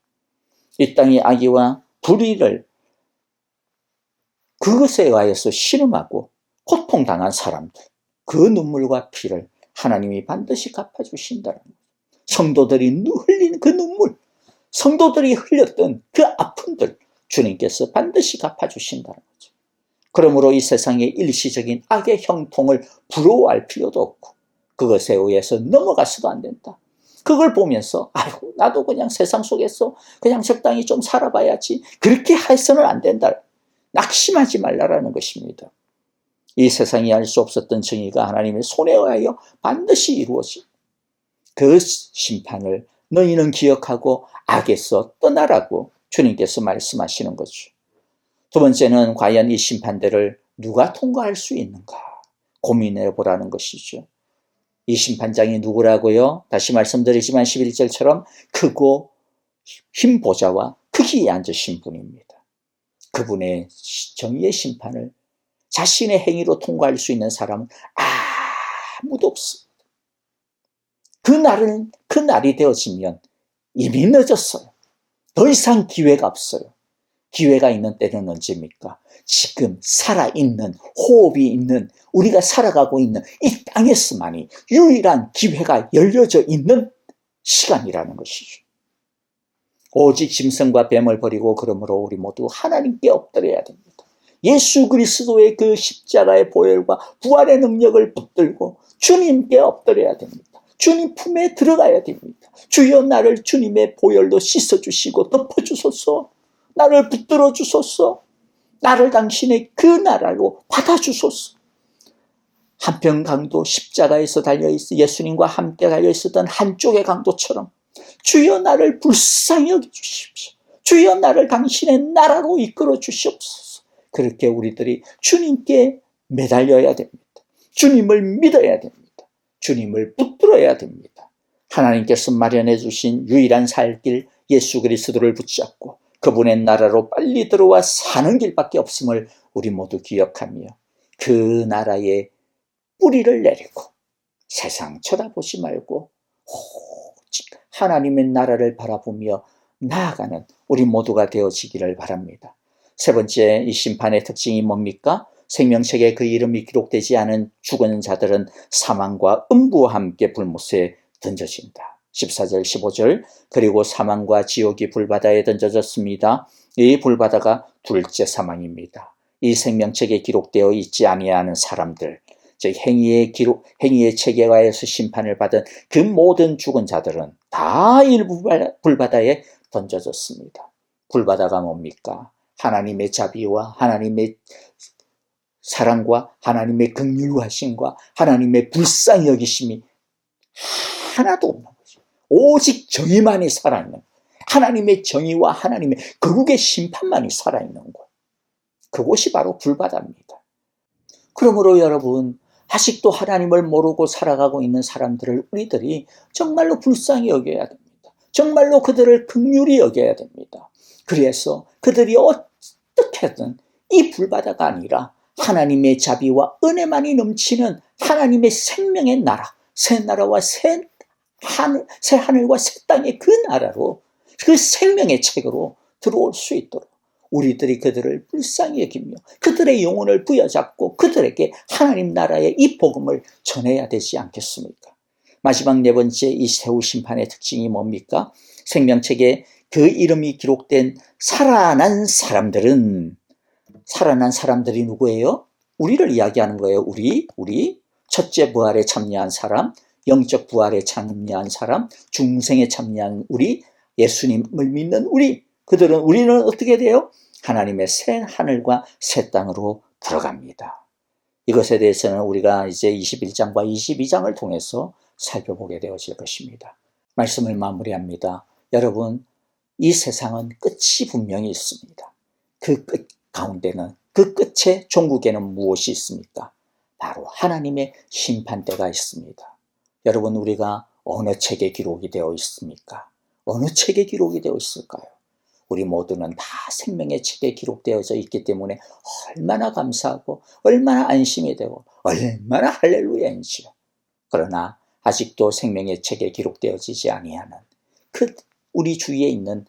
이 땅의 악의와 불의를 그것에 의하여서 신음하고 고통당한 사람들, 그 눈물과 피를 하나님이 반드시 갚아주신다는 거죠. 성도들이 흘린 그 눈물, 성도들이 흘렸던 그 아픔들, 주님께서 반드시 갚아주신다는 거죠. 그러므로 이 세상의 일시적인 악의 형통을 부러워할 필요도 없고, 그것에 의해서 넘어가서도 안 된다. 그걸 보면서 아이고, 나도 그냥 세상 속에서 그냥 적당히 좀 살아봐야지, 그렇게 해서는 안 된다. 낙심하지 말라라는 것입니다. 이 세상이 알 수 없었던 정의가 하나님의 손에 의하여 반드시 이루어진 그 심판을 너희는 기억하고 악에서 떠나라고 주님께서 말씀하시는 거죠. 두 번째는 과연 이 심판대를 누가 통과할 수 있는가 고민해 보라는 것이죠. 이 심판장이 누구라고요? 다시 말씀드리지만 11절처럼 크고 흰 보좌와 크기에 앉으신 분입니다. 그분의 정의의 심판을 자신의 행위로 통과할 수 있는 사람은 아무도 없습니다. 그 날이 되어지면 이미 늦었어요. 더 이상 기회가 없어요. 기회가 있는 때는 언제입니까? 지금 살아있는, 호흡이 있는, 우리가 살아가고 있는 이 땅에서만이 유일한 기회가 열려져 있는 시간이라는 것이죠. 오직 짐승과 뱀을 버리고 그러므로 우리 모두 하나님께 엎드려야 됩니다. 예수 그리스도의 그 십자가의 보혈과 부활의 능력을 붙들고 주님께 엎드려야 됩니다. 주님 품에 들어가야 됩니다. 주여 나를 주님의 보혈로 씻어주시고 덮어주소서. 나를 붙들어 주소서. 나를 당신의 그 나라로 받아주소서. 한편 강도 십자가에서 달려있어 예수님과 함께 달려있었던 한쪽의 강도처럼 주여 나를 불쌍히 여겨주십시오. 주여 나를 당신의 나라로 이끌어 주시옵소서. 그렇게 우리들이 주님께 매달려야 됩니다. 주님을 믿어야 됩니다. 주님을 붙들어야 됩니다. 하나님께서 마련해 주신 유일한 살 길 예수 그리스도를 붙잡고 그분의 나라로 빨리 들어와 사는 길밖에 없음을 우리 모두 기억하며 그 나라의 뿌리를 내리고 세상 쳐다보지 말고 오직 하나님의 나라를 바라보며 나아가는 우리 모두가 되어지기를 바랍니다. 세 번째, 이 심판의 특징이 뭡니까? 생명책에 그 이름이 기록되지 않은 죽은 자들은 사망과 음부와 함께 불못에 던져진다. 14절 15절 그리고 사망과 지옥이 불바다에 던져졌습니다. 이 불바다가 둘째 사망입니다. 이 생명책에 기록되어 있지 아니하는 사람들, 즉 행위의 체계가에서 심판을 받은 그 모든 죽은 자들은 다 일부 불바다에 던져졌습니다. 불바다가 뭡니까? 하나님의 자비와 하나님의 사랑과 하나님의 긍휼하심과 하나님의 불쌍히 여기심이 하나도 없는 거죠. 오직 정의만이 살아있는, 하나님의 정의와 하나님의 거룩의 심판만이 살아있는 곳, 그곳이 바로 불바다입니다. 그러므로 여러분, 아직도 하나님을 모르고 살아가고 있는 사람들을 우리들이 정말로 불쌍히 여겨야 됩니다. 정말로 그들을 긍휼히 여겨야 됩니다. 그래서 그들이 어떻게든 이 불바다가 아니라 하나님의 자비와 은혜만이 넘치는 하나님의 생명의 나라, 새 나라와 새 하늘과 새 땅의 그 나라로, 그 생명의 책으로 들어올 수 있도록 우리들이 그들을 불쌍히 여기며 그들의 영혼을 부여잡고 그들에게 하나님 나라의 이 복음을 전해야 되지 않겠습니까? 마지막 네 번째, 이 세후 심판의 특징이 뭡니까? 생명책에 그 이름이 기록된 살아난 사람들이 누구예요? 우리를 이야기하는 거예요. 우리 첫째 부활에 참여한 사람, 영적 부활에 참여한 사람, 중생에 참여한 우리, 예수님을 믿는 우리는 어떻게 돼요? 하나님의 새 하늘과 새 땅으로 들어갑니다. 이것에 대해서는 우리가 이제 21장과 22장을 통해서 살펴보게 되어질 것입니다. 말씀을 마무리합니다. 여러분, 이 세상은 끝이 분명히 있습니다. 그 끝 가운데는, 그 끝에 종국에는 무엇이 있습니까? 바로 하나님의 심판대가 있습니다. 여러분, 우리가 어느 책에 기록이 되어 있습니까? 어느 책에 기록이 되어 있을까요? 우리 모두는 다 생명의 책에 기록되어져 있기 때문에 얼마나 감사하고 얼마나 안심이 되고 얼마나 할렐루야인지요. 그러나 아직도 생명의 책에 기록되어지지 아니하는 그 우리 주위에 있는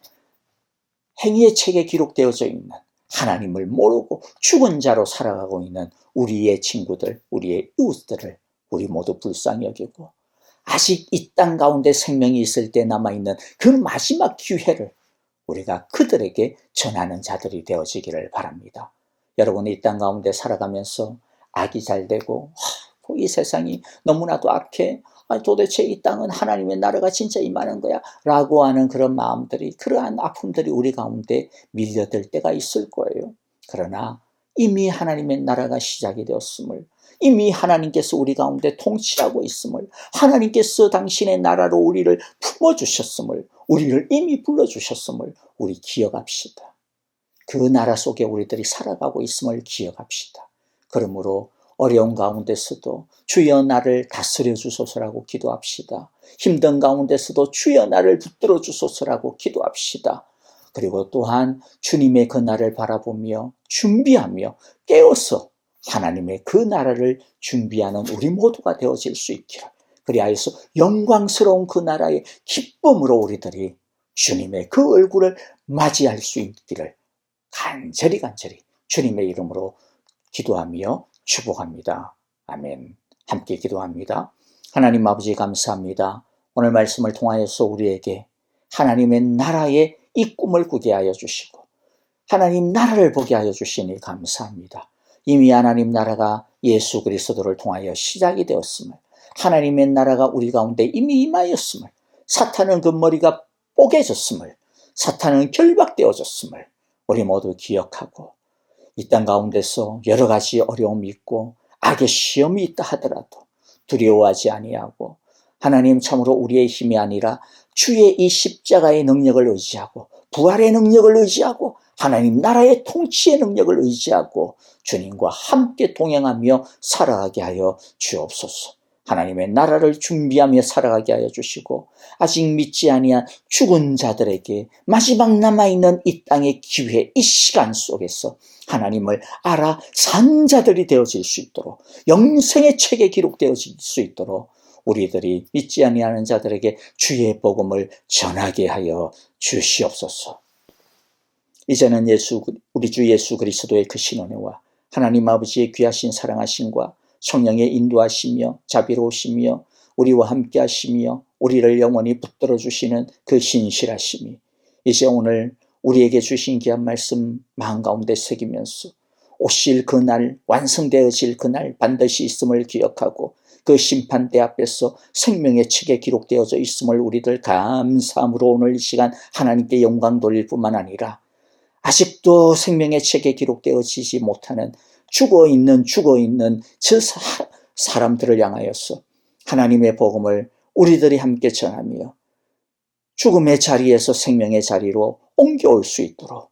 행위의 책에 기록되어져 있는 하나님을 모르고 죽은 자로 살아가고 있는 우리의 친구들, 우리의 이웃들을 우리 모두 불쌍히 여기고 아직 이 땅 가운데 생명이 있을 때 남아있는 그 마지막 기회를 우리가 그들에게 전하는 자들이 되어지기를 바랍니다. 여러분, 이 땅 가운데 살아가면서 악이 잘 되고 이 세상이 너무나도 악해, 도대체 이 땅은 하나님의 나라가 진짜 임하는 거야 라고 하는 그런 마음들이, 그러한 아픔들이 우리 가운데 밀려들 때가 있을 거예요. 그러나 이미 하나님의 나라가 시작이 되었음을, 이미 하나님께서 우리 가운데 통치하고 있음을, 하나님께서 당신의 나라로 우리를 품어주셨음을, 우리를 이미 불러주셨음을 우리 기억합시다. 그 나라 속에 우리들이 살아가고 있음을 기억합시다. 그러므로 어려운 가운데서도 주여 나를 다스려 주소서라고 기도합시다. 힘든 가운데서도 주여 나를 붙들어 주소서라고 기도합시다. 그리고 또한 주님의 그 나라를 바라보며 준비하며 깨어서 하나님의 그 나라를 준비하는 우리 모두가 되어질 수 있기를, 그리하여서 영광스러운 그 나라의 기쁨으로 우리들이 주님의 그 얼굴을 맞이할 수 있기를 간절히 주님의 이름으로 기도하며 축복합니다. 아멘. 함께 기도합니다. 하나님 아버지, 감사합니다. 오늘 말씀을 통하여서 우리에게 하나님의 나라의 이 꿈을 꾸게 하여 주시고 하나님 나라를 보게 하여 주시니 감사합니다. 이미 하나님 나라가 예수 그리스도를 통하여 시작이 되었음을, 하나님의 나라가 우리 가운데 이미 임하였음을, 사탄은 그 머리가 뽀개졌음을, 사탄은 결박되어졌음을 우리 모두 기억하고, 이 땅 가운데서 여러 가지 어려움이 있고 악의 시험이 있다 하더라도 두려워하지 아니하고, 하나님 참으로 우리의 힘이 아니라 주의 이 십자가의 능력을 의지하고, 부활의 능력을 의지하고, 하나님 나라의 통치의 능력을 의지하고 주님과 함께 동행하며 살아가게 하여 주옵소서. 하나님의 나라를 준비하며 살아가게 하여 주시고, 아직 믿지 아니한 죽은 자들에게 마지막 남아있는 이 땅의 기회, 이 시간 속에서 하나님을 알아 산 자들이 되어질 수 있도록, 영생의 책에 기록되어질 수 있도록 우리들이 믿지 아니하는 자들에게 주의 복음을 전하게 하여 주시옵소서. 이제는 우리 주 예수 그리스도의 그 신은혜와 하나님 아버지의 귀하신 사랑하심과 성령의 인도하시며 자비로우시며 우리와 함께 하시며 우리를 영원히 붙들어 주시는 그 신실하심이 이제 오늘 우리에게 주신 귀한 말씀 마음 가운데 새기면서 오실 그날, 완성되어질 그날 반드시 있음을 기억하고, 그 심판대 앞에서 생명의 책에 기록되어져 있음을 우리들 감사함으로 오늘 이 시간 하나님께 영광 돌릴 뿐만 아니라, 아직도 생명의 책에 기록되어지지 못하는 죽어있는 저 사람들을 향하여서 하나님의 복음을 우리들이 함께 전하며 죽음의 자리에서 생명의 자리로 옮겨올 수 있도록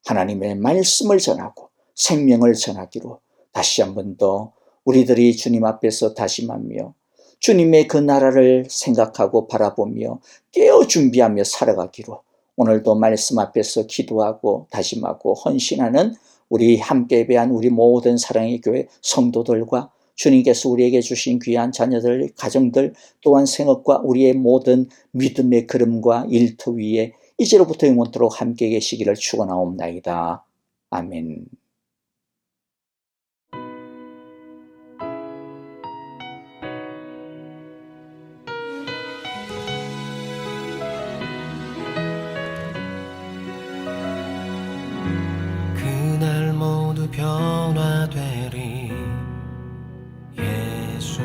하나님의 말씀을 전하고 생명을 전하기로 다시 한 번 더 우리들이 주님 앞에서 다짐하며 주님의 그 나라를 생각하고 바라보며 깨어 준비하며 살아가기로 오늘도 말씀 앞에서 기도하고 다짐하고 헌신하는 우리 함께 예배한 우리 모든 사랑의 교회 성도들과 주님께서 우리에게 주신 귀한 자녀들, 가정들, 또한 생업과 우리의 모든 믿음의 걸음과 일터 위에 이제로부터 영원토록 함께 계시기를 축원하옵나이다. 아멘. 그날 모두 변화되리. 예수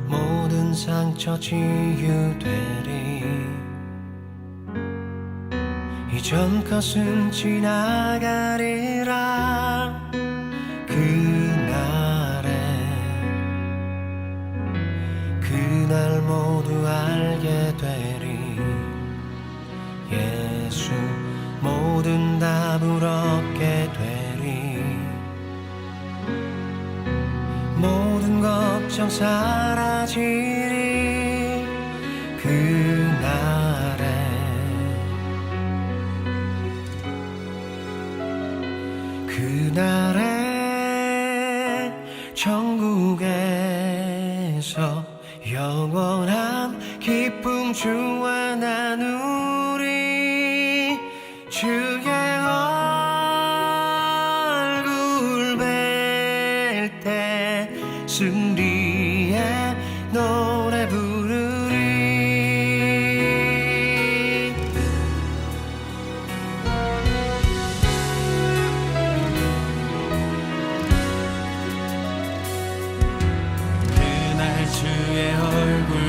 모든 상처 치유되리. 이전 것은 지나가리라. 그날 모두 알게 되리. 예수 모든 답을 얻게 되리. 모든 걱정 사라지리. 그날에 천국에서 영원한 기쁨 주와 나누리. 주의 얼굴 뵐 때 승리의 노래 부르리. 그날 주의 얼굴